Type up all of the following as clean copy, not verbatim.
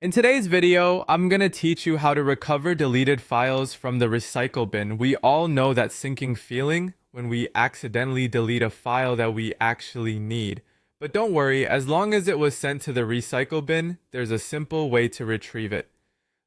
In today's video, I'm going to teach you how to recover deleted files from the recycle bin. We all know that sinking feeling when we accidentally delete a file that we actually need. But don't worry, as long as it was sent to the recycle bin, there's a simple way to retrieve it.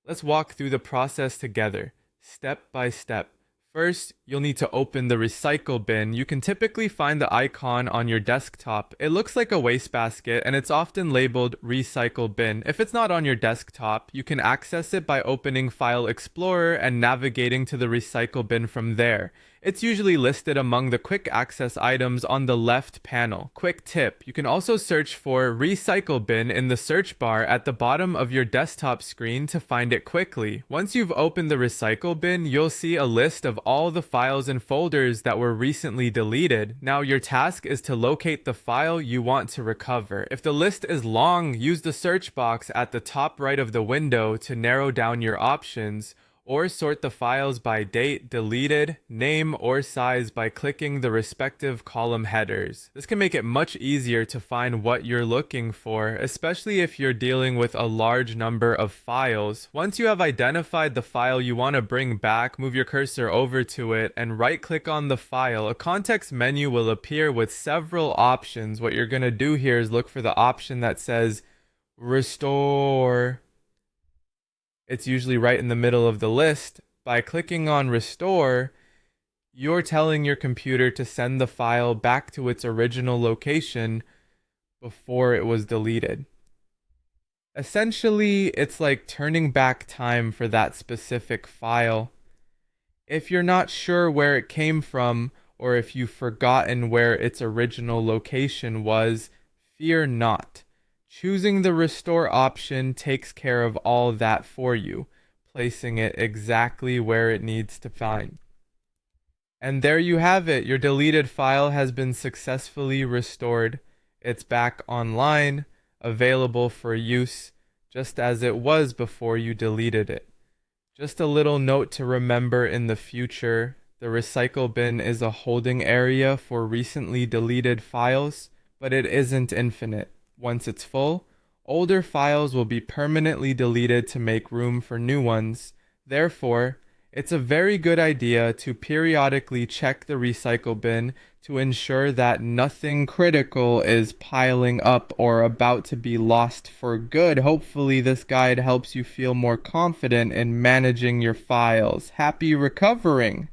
Let's walk through the process together, step by step. First, you'll need to open the recycle bin. You can typically find the icon on your desktop. It looks like a wastebasket and it's often labeled recycle bin. If it's not on your desktop, you can access it by opening File Explorer and navigating to the recycle bin from there. It's usually listed among the quick access items on the left panel. Quick tip, you can also search for recycle bin in the search bar at the bottom of your desktop screen to find it quickly. Once you've opened the recycle bin, you'll see a list of all the files and folders that were recently deleted. Now your task is to locate the file you want to recover. If the list is long, use the search box at the top right of the window to narrow down your options, or sort the files by date, deleted, name, or size by clicking the respective column headers. This can make it much easier to find what you're looking for, especially if you're dealing with a large number of files. Once you have identified the file you want to bring back, move your cursor over to it and right-click on the file. A context menu will appear with several options. What you're going to do here is look for the option that says Restore. It's usually right in the middle of the list. By clicking on Restore, you're telling your computer to send the file back to its original location before it was deleted. Essentially, it's like turning back time for that specific file. If you're not sure where it came from, or if you've forgotten where its original location was, fear not. Choosing the restore option takes care of all that for you, placing it exactly where it needs to find. And there you have it. Your deleted file has been successfully restored. It's back online, available for use, just as it was before you deleted it. Just a little note to remember in the future: the recycle bin is a holding area for recently deleted files, but it isn't infinite. Once it's full, older files will be permanently deleted to make room for new ones. Therefore, it's a very good idea to periodically check the recycle bin to ensure that nothing critical is piling up or about to be lost for good. Hopefully, this guide helps you feel more confident in managing your files. Happy recovering!